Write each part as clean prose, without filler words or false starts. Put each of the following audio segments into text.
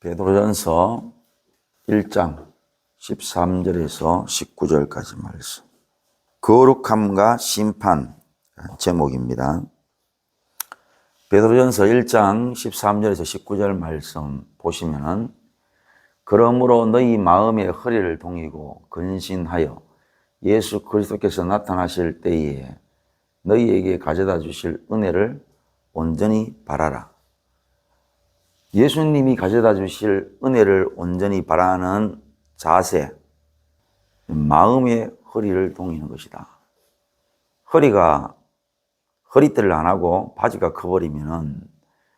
베드로전서 1장 13절에서 19절까지 말씀. 거룩함과 심판 제목입니다. 베드로전서 1장 13절에서 19절 말씀 보시면은 그러므로 너희 마음의 허리를 동이고 근신하여 예수 그리스도께서 나타나실 때에 너희에게 가져다 주실 은혜를 온전히 바라라. 예수님이 가져다 주실 은혜를 온전히 바라는 자세, 마음의 허리를 동이는 것이다. 허리띠를 안 하고 바지가 커버리면은,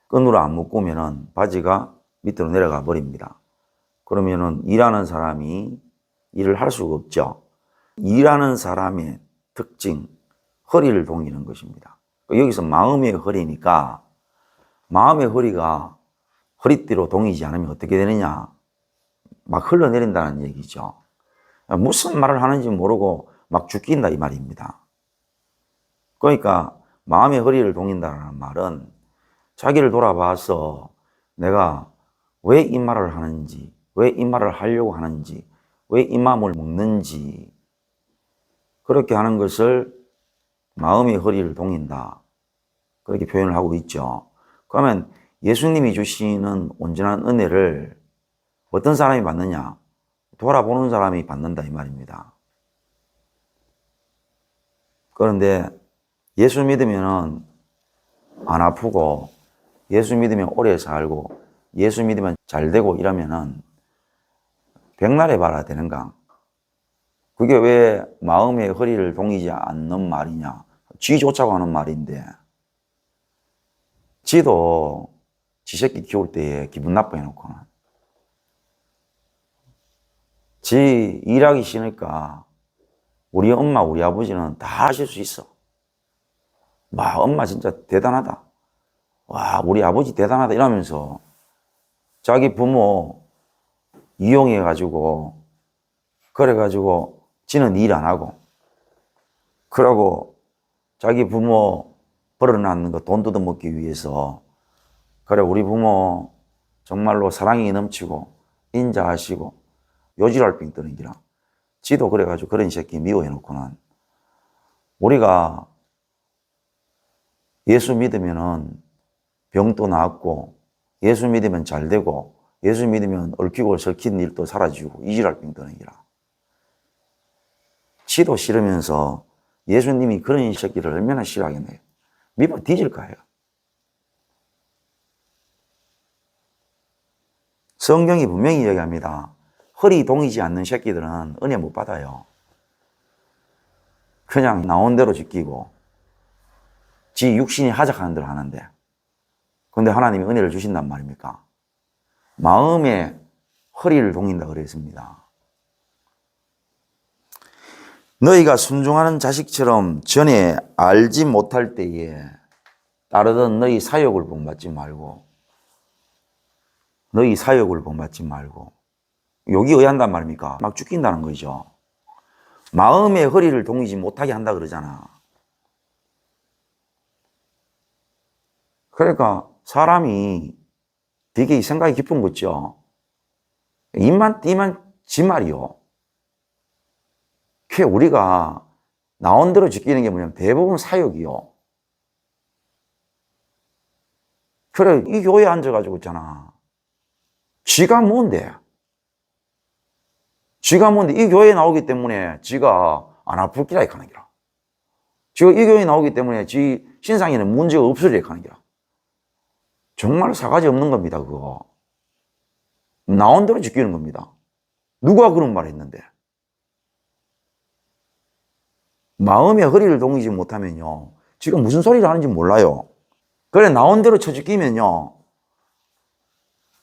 끈으로 안 묶으면은 바지가 밑으로 내려가 버립니다. 그러면은 일하는 사람이 일을 할 수가 없죠. 일하는 사람의 특징, 허리를 동이는 것입니다. 여기서 마음의 허리니까, 마음의 허리가 허리띠로 동이지 않으면 어떻게 되느냐? 막 흘러내린다는 얘기죠. 무슨 말을 하는지 모르고 막 죽긴다 이 말입니다. 그러니까 마음의 허리를 동인다는 말은 자기를 돌아봐서 내가 왜 이 말을 하는지, 왜 이 말을 하려고 하는지, 왜 이 마음을 먹는지, 그렇게 하는 것을 마음의 허리를 동인다, 그렇게 표현을 하고 있죠. 그러면 예수님이 주시는 온전한 은혜를 어떤 사람이 받느냐? 돌아보는 사람이 받는다 이 말입니다. 그런데 예수 믿으면 안 아프고, 예수 믿으면 오래 살고, 예수 믿으면 잘 되고 이러면은 백날에 봐라 되는가? 그게 왜 마음의 허리를 동이지 않는 말이냐? 쥐 쫓아가는 하는 말인데, 쥐도 지 새끼 키울 때에 기분 나쁘게 해놓고는, 지 일하기 싫으니까 우리 엄마, 우리 아버지는 다 하실 수 있어. 와, 엄마 진짜 대단하다. 와, 우리 아버지 대단하다 이러면서 자기 부모 이용해가지고, 그래가지고 지는 일 안 하고, 그러고 자기 부모 벌어놨는 거 돈 뜯어먹기 위해서, 그래 우리 부모 정말로 사랑이 넘치고 인자하시고 요지랄 빙 뜨는 기라. 지도 그래가지고 그런 새끼 미워해놓고는, 우리가 예수 믿으면은 병도 나았고, 예수 믿으면 잘 되고, 예수 믿으면 얽히고 설킨 일도 사라지고 이지랄 빙 뜨는 기라. 지도 싫으면서 예수님이 그런 새끼를 얼마나 싫어하겠네요. 미워 뒤질 거예요. 성경이 분명히 얘기합니다. 허리 동이지 않는 새끼들은 은혜 못 받아요. 그냥 나온 대로 지키고 지 육신이 하작하는 대로 하는데, 근데 하나님이 은혜를 주신단 말입니까? 마음의 허리를 동인다 그랬습니다. 너희가 순종하는 자식처럼 전에 알지 못할 때에 따르던 너희 사욕을 본받지 말고, 너희 사욕을 본받지 말고, 욕이 의한단 말입니까? 막 죽긴다는 거죠. 마음의 허리를 동이지 못하게 한다 그러잖아. 그러니까 사람이 되게 생각이 깊은 거죠. 입만 지 말이요. 그게 우리가 나온 대로 지키는 게 뭐냐면 대부분 사욕이요. 그래, 이 교회에 앉아가지고 있잖아. 지가 뭔데? 지가 뭔데? 이 교회에 나오기 때문에 지가 안 아플 기라 이렇게 하는 기라. 지가 이 교회에 나오기 때문에 지 신상에는 문제가 없으리라 이렇게 하는 기라. 정말 사가지 없는 겁니다, 그거. 나온 대로 지키는 겁니다. 누가 그런 말 했는데? 마음의 허리를 동이지 못하면요, 지금 무슨 소리를 하는지 몰라요. 그래, 나온 대로 쳐지키면요,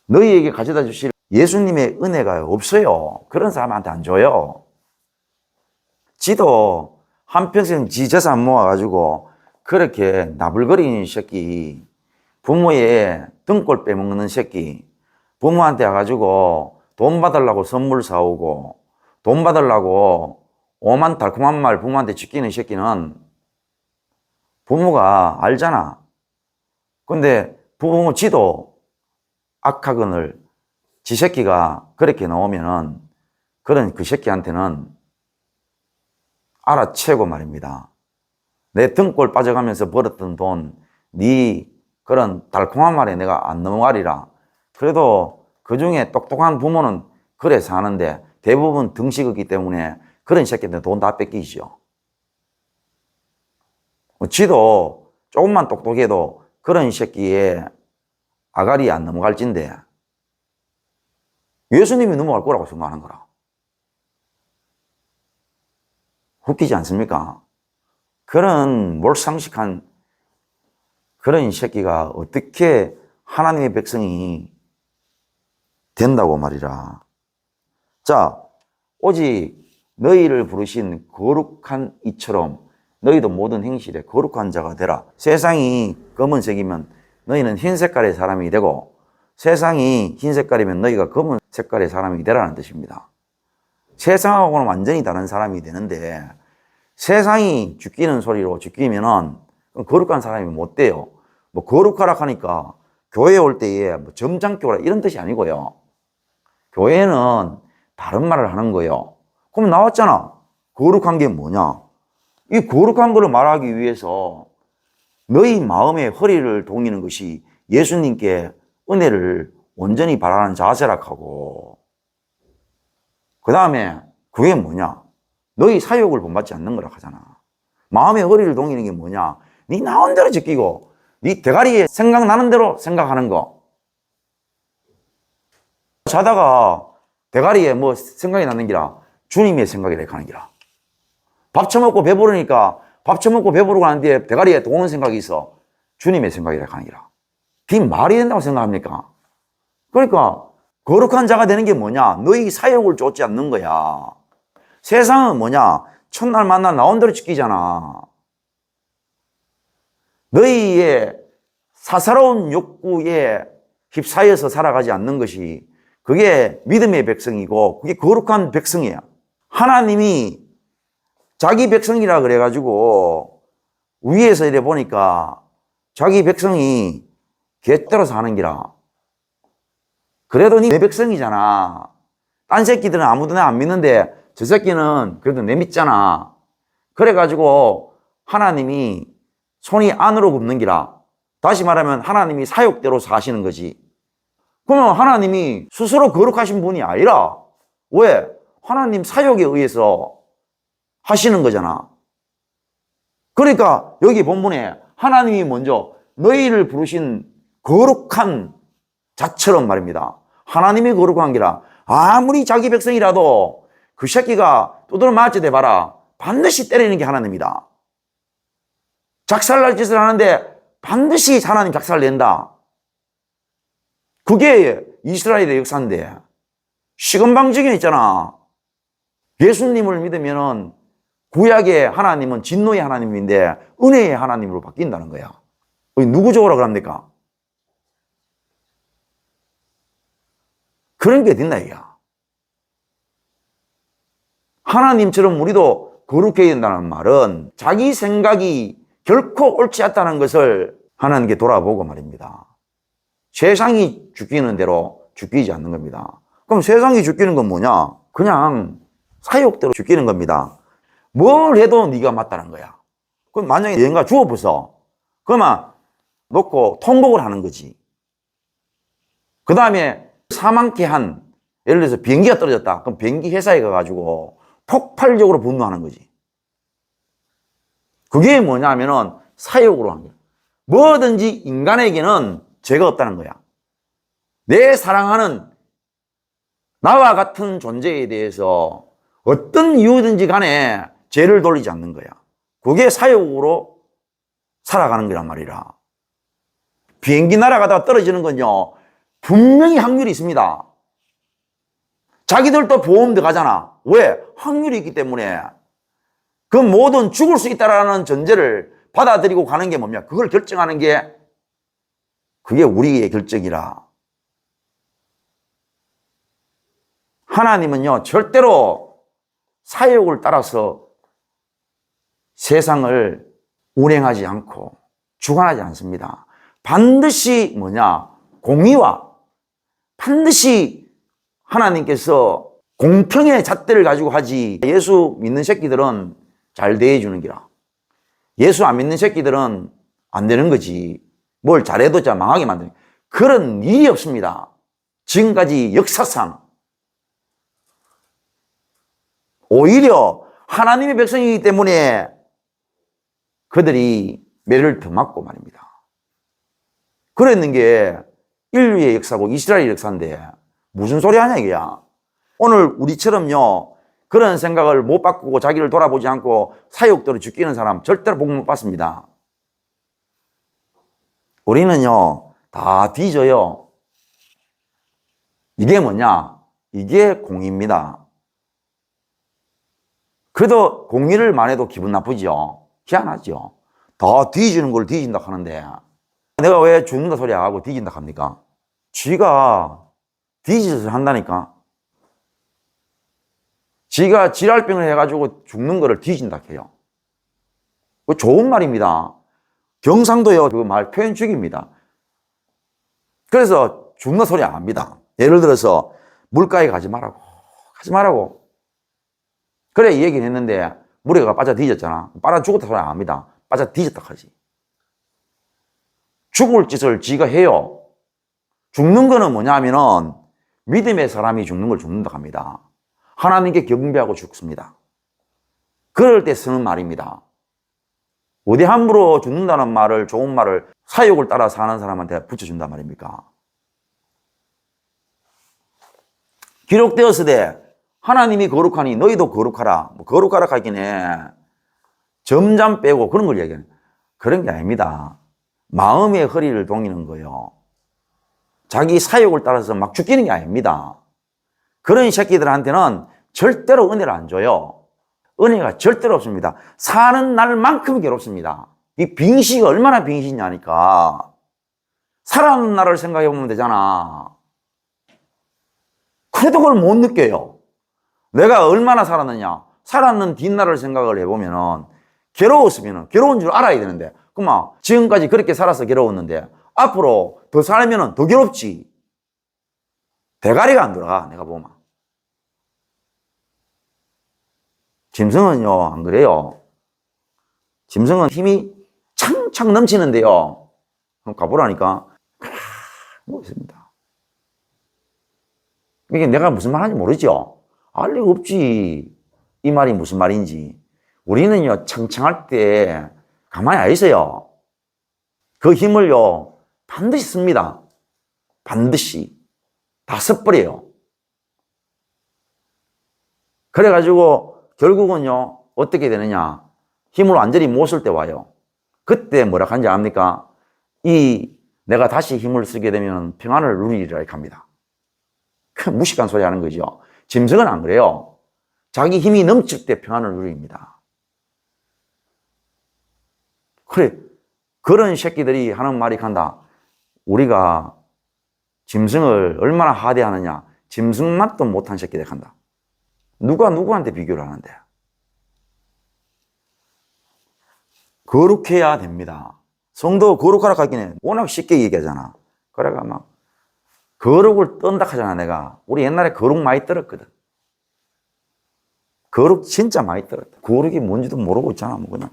너희에게 가져다 주실 예수님의 은혜가 없어요. 그런 사람한테 안 줘요. 지도 한평생 지 재산 모아가지고 그렇게 나불거리는 새끼, 부모의 등골 빼먹는 새끼, 부모한테 와가지고 돈 받으려고 선물 사오고, 돈 받으려고 오만 달콤한 말 부모한테 지키는 새끼는 부모가 알잖아. 근데 부모 지도 악하거늘 지 새끼가 그렇게 나오면은 그런 그 새끼한테는 알아채고 말입니다. 내 등골 빠져가면서 벌었던 돈, 네 그런 달콤한 말에 내가 안 넘어가리라. 그래도 그 중에 똑똑한 부모는 그래 사는데 대부분 등식이기 때문에 그런 새끼한테 돈 다 뺏기죠. 지도 조금만 똑똑해도 그런 새끼의 아가리에 안 넘어갈진데 예수님이 넘어갈 거라고 생각하는 거라. 웃기지 않습니까? 그런 몰상식한 그런 새끼가 어떻게 하나님의 백성이 된다고 말이라. 자, 오직 너희를 부르신 거룩한 이처럼 너희도 모든 행실에 거룩한 자가 되라. 세상이 검은색이면 너희는 흰 색깔의 사람이 되고 세상이 흰 색깔이면 너희가 검은 색깔의 사람이 되라는 뜻입니다. 세상하고는 완전히 다른 사람이 되는데 세상이 죽이는 소리로 죽이면은 거룩한 사람이 못 돼요. 뭐 거룩하라 하니까 교회 올 때에 뭐 점잖게 오라 이런 뜻이 아니고요. 교회는 다른 말을 하는 거예요. 그럼 나왔잖아. 거룩한 게 뭐냐? 이 거룩한 거를 말하기 위해서 너희 마음의 허리를 동이는 것이 예수님께 은혜를 온전히 바라는 자세라 하고, 그 다음에 그게 뭐냐? 너희 사욕을 본받지 않는 거라 하잖아. 마음의 허리를 동이는 게 뭐냐? 네 나온 대로 지키고 네 대가리에 생각나는 대로 생각하는 거. 자다가 대가리에 뭐 생각이 나는 기라 주님의 생각이라 하는 기라. 밥 처먹고 배부르니까 밥 처먹고 배부르고 난 뒤에 대가리에 도는 생각이 있어. 주님의 생각이라 하는 기라. 그게 말이 된다고 생각합니까? 그러니까 거룩한 자가 되는 게 뭐냐? 너희 사욕을 쫓지 않는 거야. 세상은 뭐냐? 첫날 만나 나온 대로 지키잖아. 너희의 사사로운 욕구에 휩싸여서 살아가지 않는 것이 그게 믿음의 백성이고 그게 거룩한 백성이야. 하나님이 자기 백성이라 그래가지고 위에서 이래 보니까 자기 백성이 개떼로 사는 기라. 그래도 네 백성이잖아. 딴 새끼들은 아무도 내 안 믿는데 저 새끼는 그래도 내 믿잖아. 그래가지고 하나님이 손이 안으로 굽는 기라. 다시 말하면 하나님이 사욕대로 사시는 거지. 그러면 하나님이 스스로 거룩하신 분이 아니라 왜? 하나님 사욕에 의해서 하시는 거잖아. 그러니까 여기 본문에 하나님이 먼저 너희를 부르신 거룩한 자처럼 말입니다. 하나님이 거룩한 기라. 아무리 자기 백성이라도 그 새끼가 두드러 맞게 돼봐라. 반드시 때리는 게 하나님이다. 작살날 짓을 하는데 반드시 하나님 작살 낸다. 그게 이스라엘의 역사인데 시금방정에 있잖아. 예수님을 믿으면은 구약의 하나님은 진노의 하나님인데 은혜의 하나님으로 바뀐다는 거야. 누구 좋으라 그럽니까? 그런 게 된다 이야. 하나님처럼 우리도 거룩해야 된다는 말은 자기 생각이 결코 옳지 않다는 것을 하나님께 돌아보고 말입니다. 세상이 죽이는 대로 죽이지 않는 겁니다. 그럼 세상이 죽이는 건 뭐냐? 그냥 사욕대로 죽이는 겁니다. 뭘 해도 네가 맞다는 거야. 그럼 만약에 얘가 죽어버서 그러면 놓고 통곡을 하는 거지. 그 다음에 사망케 한, 예를 들어서 비행기가 떨어졌다. 그럼 비행기 회사에 가가지고 폭발적으로 분노하는 거지. 그게 뭐냐면은 사욕으로 한 거야. 뭐든지 인간에게는 죄가 없다는 거야. 내 사랑하는 나와 같은 존재에 대해서 어떤 이유든지 간에 죄를 돌리지 않는 거야. 그게 사욕으로 살아가는 거란 말이라. 비행기 날아가다가 떨어지는 건요, 분명히 확률이 있습니다. 자기들도 보험 들어가잖아. 왜? 확률이 있기 때문에. 그 모든 죽을 수 있다라는 전제를 받아들이고 가는 게 뭐냐? 그걸 결정하는 게 그게 우리의 결정이라. 하나님은요, 절대로 사욕을 따라서 세상을 운행하지 않고 주관하지 않습니다. 반드시 뭐냐? 공의와 반드시 하나님께서 공평의 잣대를 가지고 하지, 예수 믿는 새끼들은 잘 대해주는 기라. 예수 안 믿는 새끼들은 안 되는 거지. 뭘 잘해도 자 망하게 만드는, 그런 일이 없습니다. 지금까지 역사상. 오히려 하나님의 백성이기 때문에 그들이 매를 더 맞고 말입니다. 그랬는 게 인류의 역사고 이스라엘 역사인데 무슨 소리 하냐 이게야. 오늘 우리처럼요 그런 생각을 못 바꾸고 자기를 돌아보지 않고 사욕대로 죽이는 사람 절대로 복 못 받습니다. 우리는요 다 뒤져요. 이게 뭐냐? 이게 공의입니다. 그래도 공의를 말해도 기분 나쁘죠. 희한하죠. 다 뒤지는 걸 뒤진다 하는데 내가 왜 죽는다 소리 안 하고 뒤진다 합니까? 쥐가 뒤짓을 한다니까. 쥐가 지랄병을 해가지고 죽는 거를 뒤진다 해요. 그 좋은 말입니다. 경상도요 그 말 표현축입니다. 그래서 죽는 소리 안 합니다. 예를 들어서 물가에 가지 말라고 그래 이 얘기를 했는데 물에 가 빠져 뒤졌잖아. 빠져 죽었다 소리 안 합니다. 빠져 뒤졌다 하지. 죽을 짓을 지가 해요. 죽는 거는 뭐냐 하면은 믿음의 사람이 죽는 걸 죽는다 합니다. 하나님께 경배하고 죽습니다. 그럴 때 쓰는 말입니다. 어디 함부로 죽는다는 말을, 좋은 말을 사욕을 따라 사는 사람한테 붙여준단 말입니까? 기록되었으되 하나님이 거룩하니 너희도 거룩하라. 뭐 거룩하라 하긴 해. 점점 빼고 그런 걸 얘기하는. 그런 게 아닙니다. 마음의 허리를 동이는 거예요. 자기 사욕을 따라서 막 죽이는 게 아닙니다. 그런 새끼들한테는 절대로 은혜를 안 줘요. 은혜가 절대로 없습니다. 사는 날만큼 괴롭습니다. 이 빙시가 얼마나 빙시냐니까. 살아가는 날을 생각해 보면 되잖아. 그래도 그걸 못 느껴요. 내가 얼마나 살았느냐. 살았는 뒷날을 생각을 해보면은 괴로웠으면은 괴로운 줄 알아야 되는데, 그만 지금까지 그렇게 살아서 괴로웠는데 앞으로 더 살면은 더 괴롭지. 대가리가 안 돌아가 내가 보면. 짐승은요 안 그래요. 짐승은 힘이 창창 넘치는데요. 한번 가보라니까. 뭐 있습니다. 이게 내가 무슨 말 하는지 모르죠. 알 리가 없지. 이 말이 무슨 말인지. 우리는요 창창할 때 가만히 안 있어요. 그 힘을요 반드시 씁니다. 반드시 다 써버려요. 그래가지고 결국은요 어떻게 되느냐, 힘을 완전히 못 쓸 때 와요. 그때 뭐라 하는지 압니까? 내가 다시 힘을 쓰게 되면 평안을 누리리라 합니다. 그 무식한 소리 하는 거죠. 짐승은 안 그래요. 자기 힘이 넘칠 때 평안을 누립니다. 그래, 그런 새끼들이 하는 말이 간다. 우리가 짐승을 얼마나 하대하느냐. 짐승 맛도 못한 새끼들 간다. 누가 누구한테 비교를 하는데. 거룩해야 됩니다. 성도 거룩하라 하기는 워낙 쉽게 얘기하잖아. 그래가 막 거룩을 떤다 하잖아. 내가 우리 옛날에 거룩 많이 떨었거든. 거룩 진짜 많이 떨었다. 거룩이 뭔지도 모르고 있잖아. 뭐 그냥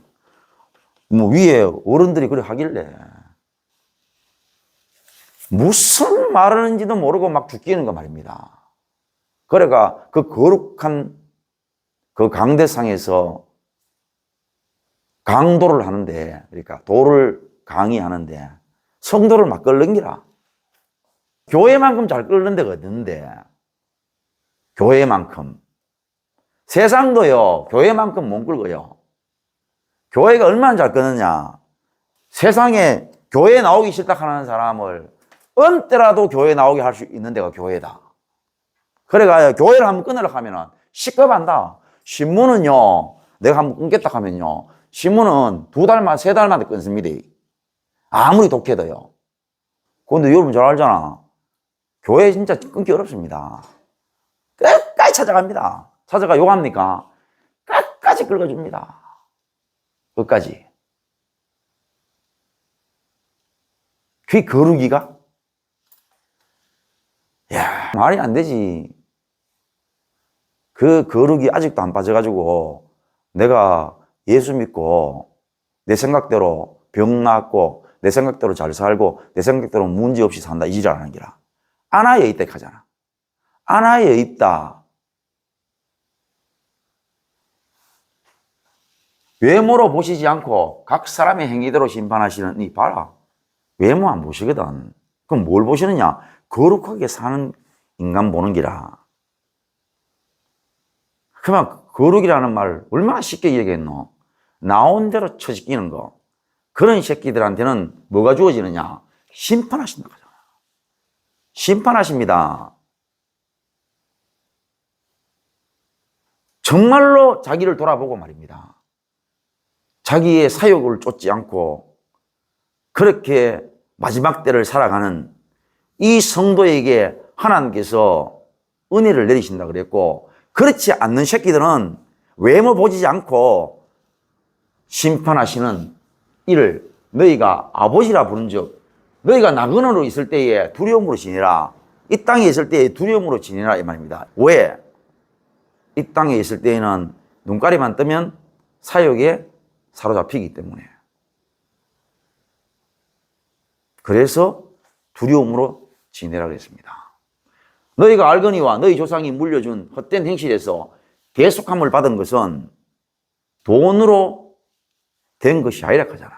뭐 위에 어른들이 그래 하길래 무슨 말하는지도 모르고 막 죽기는 거 말입니다. 그래가 그 거룩한 그 강대상에서 강도를 하는데, 그러니까 도를 강의하는데 성도를 막 끌는기라. 교회만큼 잘 끌는 데가 어딨는데. 교회만큼. 세상도요 교회만큼 못 끌고요. 교회가 얼마나 잘 끄느냐. 세상에 교회 나오기 싫다 하는 사람을 언때라도 교회 나오게 할 수 있는 데가 교회다. 그래가 교회를 한번 끊으려고 하면은 시급한다. 신문은요 내가 한번 끊겠다 하면요 신문은 2달만 3달만 끊습니다. 아무리 독해도요. 그런데 여러분 잘 알잖아. 교회 진짜 끊기 어렵습니다. 끝까지 찾아갑니다. 찾아가 욕합니까? 끝까지 긁어줍니다. 끝까지. 그게 거룩이가? 야, 말이 안 되지. 그 거룩이 아직도 안 빠져가지고 내가 예수 믿고 내 생각대로 병 낫고 내 생각대로 잘 살고 내 생각대로 문제 없이 산다 이 지랄 하는 기라. 아나에 있다 하잖아. 아나에 있다. 외모로 보시지 않고 각 사람의 행위대로 심판하시는 이 봐라. 외모 안 보시거든. 그럼 뭘 보시느냐? 거룩하게 사는 인간 보는 기라. 그러면 거룩이라는 말 얼마나 쉽게 얘기했노? 나온 대로 처지끼는 거. 그런 새끼들한테는 뭐가 주어지느냐? 심판하신다 하잖아. 심판하십니다. 정말로 자기를 돌아보고 말입니다. 자기의 사욕을 쫓지 않고 그렇게 마지막 때를 살아가는 이 성도에게 하나님께서 은혜를 내리신다 그랬고, 그렇지 않는 새끼들은 외모 보지 않고 심판하시는 이를 너희가 아버지라 부른 즉 너희가 나그네로 있을 때에 두려움으로 지내라. 이 땅에 있을 때에 두려움으로 지내라 이 말입니다. 왜? 이 땅에 있을 때에는 눈가리만 뜨면 사욕에 사로잡히기 때문에. 그래서 두려움으로 지내라 그랬습니다. 너희가 알거니와 너희 조상이 물려준 헛된 행실에서 대속함을 받은 것은 돈으로 된 것이 아니라 하잖아.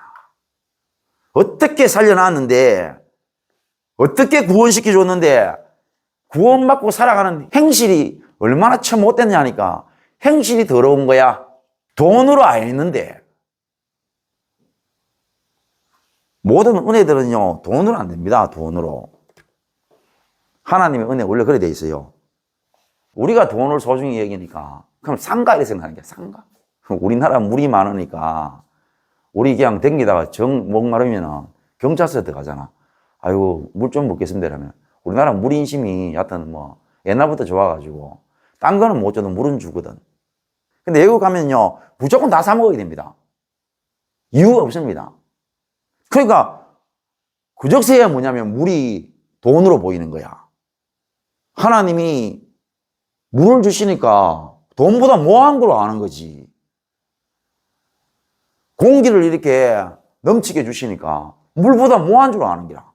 어떻게 살려놨는데, 어떻게 구원시켜 줬는데, 구원받고 살아가는 행실이 얼마나 참 못됐냐니까. 행실이 더러운 거야. 돈으로 안 했는데. 모든 은혜들은요, 돈으로 안 됩니다. 돈으로. 하나님의 은혜 원래 그래 돼 있어요. 우리가 돈을 소중히 여기니까 그럼 상가 이렇게 생각하는 게 상가. 우리나라 물이 많으니까 우리 그냥 댕기다가 정 목마르면 경찰서에 들어가잖아. 아이고 물 좀 먹겠습니다 이러면 우리나라 물 인심이 여하튼 뭐 옛날부터 좋아가지고 딴 거는 못 줘도 물은 주거든. 근데 외국 가면요 무조건 다 사 먹어야 됩니다. 이유가 없습니다. 그러니까 그 적세야 뭐냐면 물이 돈으로 보이는 거야. 하나님이 물을 주시니까 돈보다 뭐한 걸로 아는 거지. 공기를 이렇게 넘치게 주시니까 물보다 뭐한 줄 아는 기라.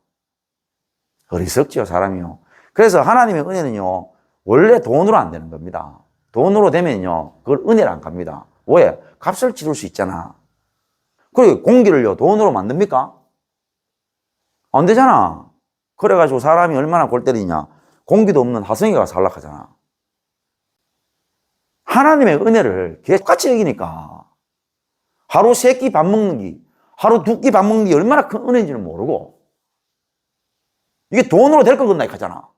어리석지요, 사람이요. 그래서 하나님의 은혜는요, 원래 돈으로 안 되는 겁니다. 돈으로 되면요, 그걸 은혜를 안 갑니다. 왜? 값을 치를 수 있잖아. 그리고 공기를요, 돈으로 만듭니까? 안 되잖아. 그래가지고 사람이 얼마나 골 때리냐. 공기도 없는 하성이가 살락하잖아. 하나님의 은혜를 똑같이 여기니까 하루 3끼 밥 먹는 게, 하루 2끼 밥 먹는 게 얼마나 큰 은혜인지는 모르고 이게 돈으로 될 거겠나 하잖아.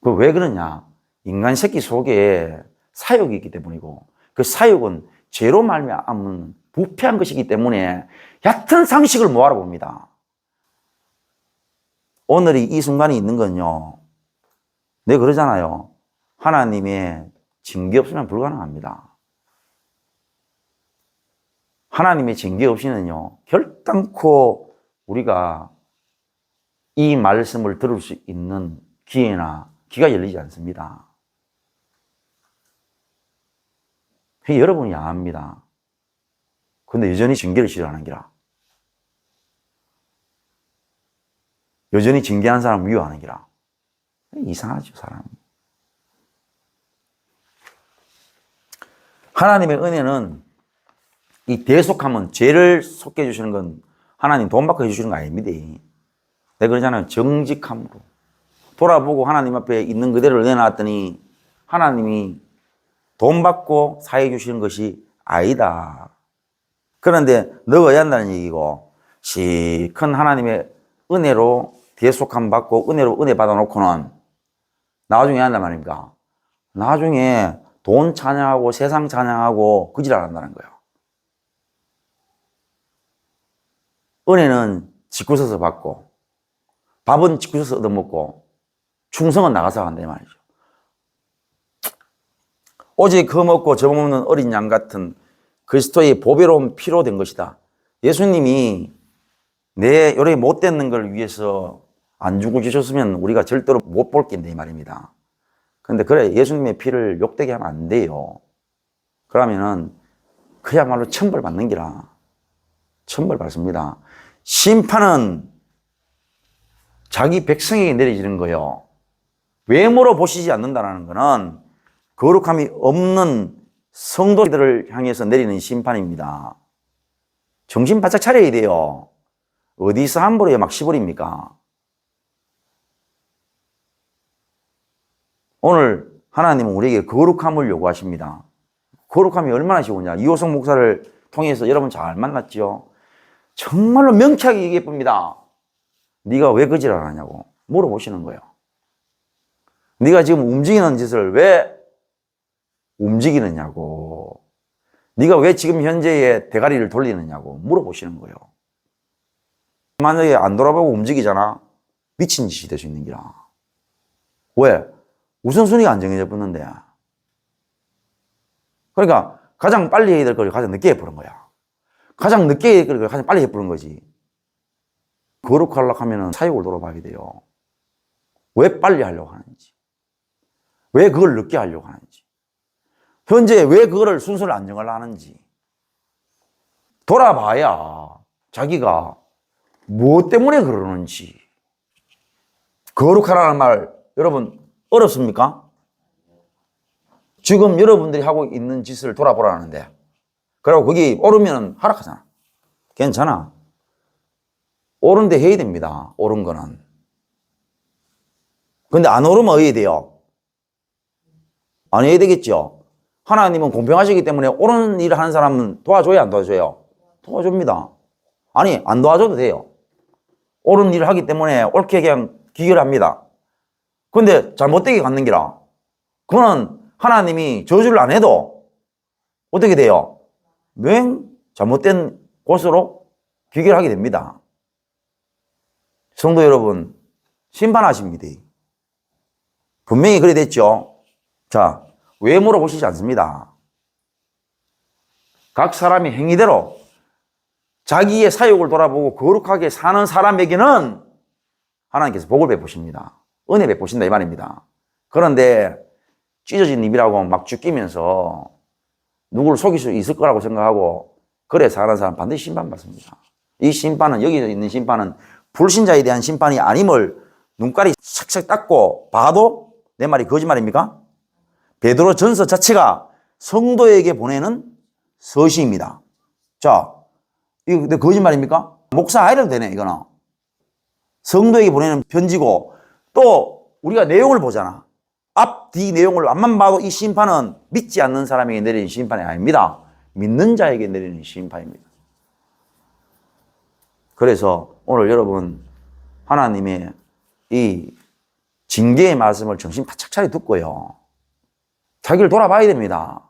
그 왜 그러냐? 인간 새끼 속에 사욕이 있기 때문이고 그 사욕은 죄로 말미암은 부패한 것이기 때문에 얕은 상식을 뭐 알아봅니다. 오늘이 이 순간이 있는 건요. 내가 그러잖아요. 하나님의 징계 없으면 불가능합니다. 하나님의 징계 없이는요. 결단코 우리가 이 말씀을 들을 수 있는 기회나 귀가 열리지 않습니다. 여러분이 야합니다. 그런데 여전히 징계를 싫어하는 기라. 여전히 징계하는 사람 미워하는 기라. 이상하죠, 사람이. 하나님의 은혜는 이 대속함은 죄를 속해 주시는 건 하나님 돈 받고 해주시는 거 아닙니다. 내가 그러잖아요. 정직함으로. 돌아보고 하나님 앞에 있는 그대로 내놨더니 하나님이 돈 받고 사해 주시는 것이 아니다. 그런데 너가 어야 한다는 얘기고 시큰 하나님의 은혜로 대속함 받고 은혜로 은혜 받아놓고는 나중에 한단 말입니까? 나중에 돈 찬양하고 세상 찬양하고 그 지랄 한다는 거예요. 은혜는 집구서서 받고 밥은 집구서서 얻어먹고 충성은 나가서 한다 이 말이죠. 오직 그 먹고 저 먹는 어린 양 같은 그리스도의 보배로운 피로 된 것이다. 예수님이 내 요렇게 못되는 걸 위해서 안 죽어 주셨으면 우리가 절대로 못 볼 겐데 이 말입니다. 근데 그래, 예수님의 피를 욕되게 하면 안 돼요. 그러면은 그야말로 천벌 받는 기라. 천벌 받습니다. 심판은 자기 백성에게 내려지는 거예요. 외모로 보시지 않는다는 것은 거룩함이 없는 성도들을 향해서 내리는 심판입니다. 정신 바짝 차려야 돼요. 어디서 함부로 막 시버립니까? 오늘 하나님은 우리에게 거룩함을 요구하십니다. 거룩함이 얼마나 쉬우냐. 이호성 목사를 통해서 여러분 잘 만났죠? 정말로 명쾌하게 얘기해 봅니다. 네가 왜 거짓을 안 하냐고 물어보시는 거예요. 네가 지금 움직이는 짓을 왜 움직이느냐고. 네가 왜 지금 현재의 대가리를 돌리느냐고 물어보시는 거예요. 만약에 안 돌아보고 움직이잖아. 미친 짓이 될 수 있는 기라. 왜? 우선순위가 안 정해져 붙는데. 그러니까 가장 빨리 해야 될 걸 가장 늦게 해버린 거야. 가장 늦게 해야 될 걸 가장 빨리 해버린 거지. 거룩하려고 하면 사욕을 돌아봐야 돼요. 왜 빨리 하려고 하는지. 왜 그걸 늦게 하려고 하는지. 현재 왜 그거를 순서를 안 정하려고 하는지. 돌아봐야 자기가 무엇 때문에 그러는지. 거룩하라는 말 여러분 어렵습니까? 지금 여러분들이 하고 있는 짓을 돌아보라는데 그리고 거기 오르면 하락하잖아. 괜찮아. 옳은데 해야 됩니다. 옳은 거는. 근데 안 오르면 어야 돼요? 안 해야 되겠죠? 하나님은 공평하시기 때문에 옳은 일을 하는 사람은 도와줘야 안 도와줘요? 도와줍니다. 아니 안 도와줘도 돼요. 옳은 일을 하기 때문에 옳게 그냥 귀결합니다. 근데 잘못되게 갖는 기라. 그거는 하나님이 저주를 안 해도 어떻게 돼요? 맹 잘못된 곳으로 귀결하게 됩니다. 성도 여러분, 심판하십니다. 분명히 그래 됐죠? 자, 왜 물어보시지 않습니다. 각 사람의 행위대로 자기의 사욕을 돌아보고 거룩하게 사는 사람에게는 하나님께서 복을 베푸십니다. 은혜 베푸신다 이 말입니다. 그런데 찢어진 입이라고 막 죽이면서 누구를 속일 수 있을 거라고 생각하고 그래 사는 사람 반드시 심판받습니다. 이 심판은 여기 있는 심판은 불신자에 대한 심판이 아님을 눈깔이 싹싹 닦고 봐도 내 말이 거짓말입니까? 베드로 전서 자체가 성도에게 보내는 서시입니다. 자, 이거 내 거짓말입니까? 목사 아니라도 되네 이거는. 성도에게 보내는 편지고 또 우리가 내용을 보잖아. 앞, 뒤 내용을 앞만 봐도 이 심판은 믿지 않는 사람에게 내리는 심판이 아닙니다. 믿는 자에게 내리는 심판입니다. 그래서 오늘 여러분 하나님의 이 징계의 말씀을 정신 바짝 차려 듣고요. 자기를 돌아봐야 됩니다.